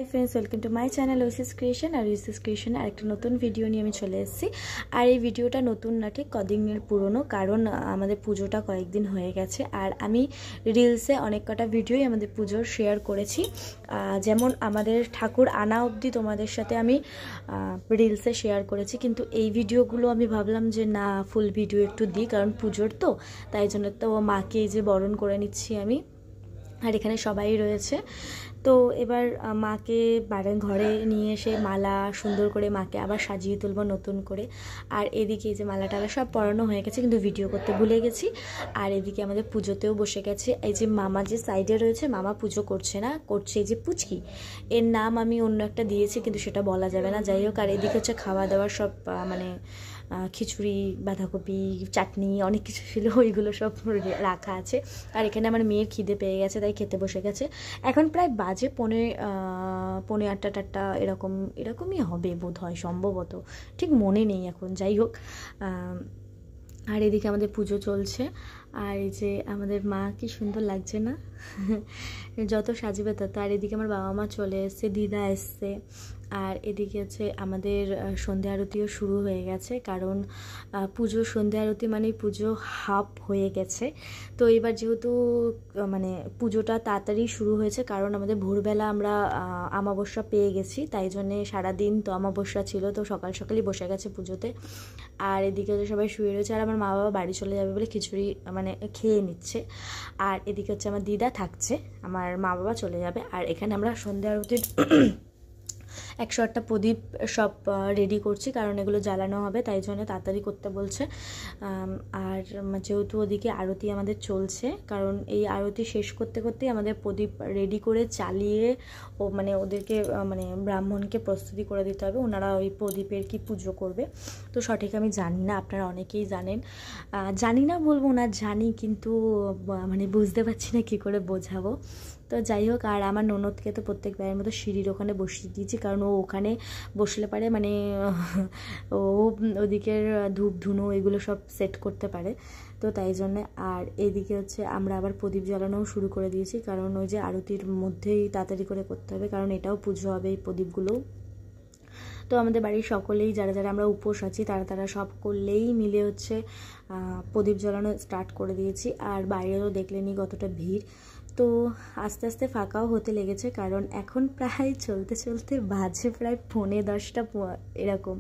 Friends welcome to my channel Oasis Creation और Oasis Creation आरेकटा नतून भिडियो निये आमि चले एसेछि। और ये भिडियोटा नतून ना ठीक कदिनेर पुरानो, कारण आमादेर पुजोटा कयेकदिन हये गेछे और आमि रिल्से अनेक कटा भिडियोई आमादेर पुजोर शेयर करेछि। जेमन आमादेर ठाकुर आना अब्दि तोमादेर साथे आमि रिल्से शेयर करेछि, किन्तु एई भिडियोगुलो आमि भाबलाम जे ना फुल भिडियो एकटु दिई, कारण पुजोर तो ताई जोन्नो तो माके एई जे बरण करे निচ্ছি आमि और एखाने सबाई रयेछे। तो एबार माके बाड़े घरे निये एसे माला सुंदर करे माके आबार साजिए तुलबो नतून करे। और एदिके जे माला टाला सब परानो हये गेछे, किन्तु भिडियो करते भुले गेछि। और एदिके आमादेर पुजोतेও बसे गेछे। এই যে मामा যে সাইডে রয়েছে, মামা পুজো করছে না, করছে এই যে পুচকি, এর নাম আমি অন্য একটা দিয়েছি কিন্তু সেটা বলা যাবে না। যাই হোক, আর এদিকে হচ্ছে খাওয়া দাওয়া সব মানে খিচুড়ি, বাঁধাকপি, চাটনি অনেক কিছু ছিল, ওইগুলো সব রাখা আছে। আর এখানে আমার মেয়ের খিদে পেয়ে গেছে, তাই খেতে বসে গেছে। এখন প্রায় বাজে পৌনে 8টা এরকমই হবে বোধ হয়, সম্ভবত, ঠিক মনে নেই এখন। যাই হোক, আর এদিকে আমাদের পুজো চলছে। আর এই যে আমাদের মা, কি সুন্দর লাগছে না? যত সাজবে তত। আর এদিকে আমার বাবা মা চলে এসছে, দিদা এসছে। আর এদিকে হচ্ছে আমাদের সন্ধ্যা আরতিও শুরু হয়ে গেছে, কারণ পুজো সন্ধ্যা আরতি মানে পুজো হাফ হয়ে গেছে। তো এবার যেহেতু মানে পুজোটা তাড়াতাড়ি শুরু হয়েছে, কারণ আমাদের ভোরবেলা আমরা আমাবস্যা পেয়ে গেছি, তাই জন্যে সারাদিন তো আমাবস্যা ছিল, তো সকাল সকালই বসে গেছে পুজোতে। আর এদিকে হচ্ছে সবাই শুয়ে রয়েছে, আর আমার মা বাবা বাড়ি চলে যাবে বলে খিচুড়ি মানে খেয়ে নিচ্ছে। আর এদিকে হচ্ছে আমার দিদা থাকছে, আমার মা বাবা চলে যাবে। আর এখানে আমরা সন্ধ্যা আরতির 108টা প্রদীপ সব রেডি করছি, কারণ এগুলো জ্বালানো হবে, তাই জন্য তাড়াতাড়ি করতে বলছে। আর যেহেতু ওদিকে আরতি আমাদের চলছে, কারণ এই আরতি শেষ করতে করতেই আমাদের প্রদীপ রেডি করে চালিয়ে ও মানে ওদেরকে মানে ব্রাহ্মণকে প্রস্তুতি করে দিতে হবে, ওনারা ওই প্রদীপের কি পুজো করবে। তো সঠিক আমি জানি না, আপনারা অনেকেই জানেন। জানি না বলবো না, জানি, কিন্তু মানে বুঝতে পারছি না কী করে বোঝাবো। তো যাই হোক, আর আমার ননদকে তো প্রত্যেকবারের মতো সিঁড়ির ওখানে বসিয়ে দিয়েছি, কারণ ও ওখানে বসলে পারে মানে ও ওদিকের ধূপ ধুনো এগুলো সব সেট করতে পারে, তো তাই জন্যে। আর এদিকে হচ্ছে আমরা আবার প্রদীপ জ্বালানোও শুরু করে দিয়েছি, কারণ ওই যে আরতির মধ্যেই তাড়াতাড়ি করে করতে হবে, কারণ এটাও পুজো হবে এই প্রদীপগুলোও। তো আমাদের বাড়ির সকলেই যারা যারা আমরা উপোস আছি তারা সব করলেই মিলে হচ্ছে প্রদীপ জ্বালানো স্টার্ট করে দিয়েছি। আর বাইরেও দেখলেনি কতটা ভিড়। তো আস্তে আস্তে ফাঁকাও হতে লেগেছে, কারণ এখন প্রায় চলতে চলতে বাজে প্রায় 9:45 এরকম,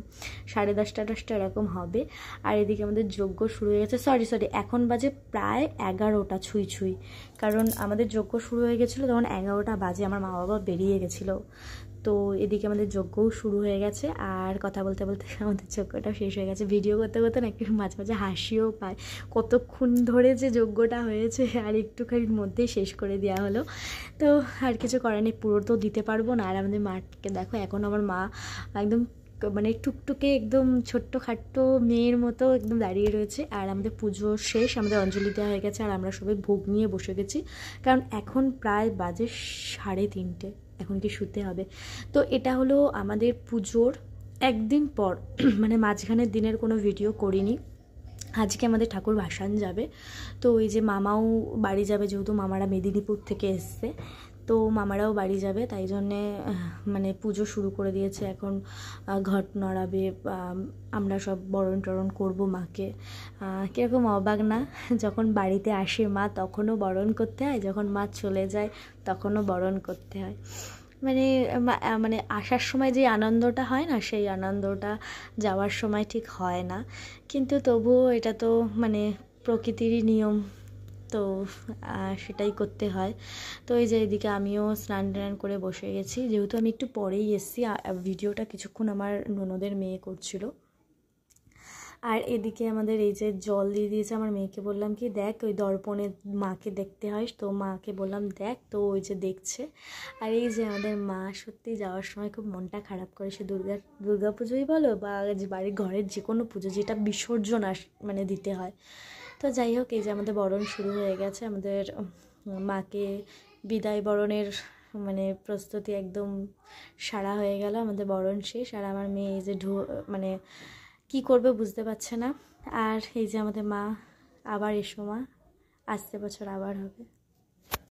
10:30 এরকম হবে। আর এদিকে আমাদের যজ্ঞ শুরু হয়ে গেছে, সরি এখন বাজে প্রায় 11টা ছুঁই, কারণ আমাদের যজ্ঞ শুরু হয়ে গেছিলো তখন 11টা বাজে, আমার মা বাবা বেরিয়ে গেছিলো। তো এদিকে আমাদের যজ্ঞও শুরু হয়ে গেছে। আর কথা বলতে বলতে আমাদের যজ্ঞটাও শেষ হয়ে গেছে। ভিডিও করতে করতে না একটু মাঝে মাঝে হাসিও পায়, কতক্ষণ ধরে যে যজ্ঞটা হয়েছে, আর একটুখানির মধ্যেই শেষ করে দেওয়া হলো। তো আর কিছু করার নেই, পুরো তো দিতে পারবো না। আর আমাদের মাকে দেখো, এখন আমার মা একদম মানে টুকটুকে একদম ছোট্ট খাট্ট মেয়ের মতো একদম দাঁড়িয়ে রয়েছে। আর আমাদের পুজো শেষ, আমাদের অঞ্জলি দেওয়া হয়ে গেছে, আর আমরা সবাই ভোগ নিয়ে বসে গেছি, কারণ এখন প্রায় বাজে 3:30, এখন কি শুতে হবে। তো এটা হলো আমাদের পুজোর একদিন পর, মানে মাঝখানের দিনের কোনো ভিডিও করিনি। আজকে আমাদের ঠাকুর ভাসান যাবে, তো ওই যে মামাও বাড়ি যাবে, যেহেতু মামারা মেদিনীপুর থেকে এসছে, তো মামারাও বাড়ি যাবে, তাই জন্যে মানে পুজো শুরু করে দিয়েছে। এখন ঘট নড়াবে, আমরা সব বরণ টরণ করবো মাকে। কীরকম অবাক না, যখন বাড়িতে আসে মা তখনও বরণ করতে হয়, যখন মা চলে যায় তখনও বরণ করতে হয়। মানে আসার সময় যে আনন্দটা হয় না, সেই আনন্দটা যাওয়ার সময় ঠিক হয় না, কিন্তু তবুও এটা তো মানে প্রকৃতিরই নিয়ম, তো সেটাই করতে হয়। তো এই যে এদিকে আমিও স্নান টান করে বসে গেছি, যেহেতু আমি একটু পরেই এসেছি, ভিডিওটা কিছুক্ষণ আমার ননদের মেয়ে করছিল। আর এদিকে আমাদের এই যে জল দিয়ে দিয়েছে, আমার মেয়েকে বললাম কি দেখ, ওই দর্পণে মাকে দেখতে হয়, তো মাকে বললাম দেখ, তো ওই যে দেখছে। আর এই যে আমাদের মা সত্যি যাওয়ার সময় খুব মনটা খারাপ করে, সে দুর্গা পুজোই বলো বা বাড়ির ঘরের যে কোনো পুজো যেটা বিসর্জন মানে দিতে হয়। তো যাই হোক, এই যে আমাদের বরণ শুরু হয়ে গেছে, আমাদের মাকে বিদায় বরণের মানে প্রস্তুতি একদম সারা হয়ে গেল, আমাদের বরণ শেষ। আর আমার মেয়ে এই যে মানে কি করবে বুঝতে পারছে না। আর এই যে আমাদের মা, আবার এসো মা, আসছে বছর আবার হবে।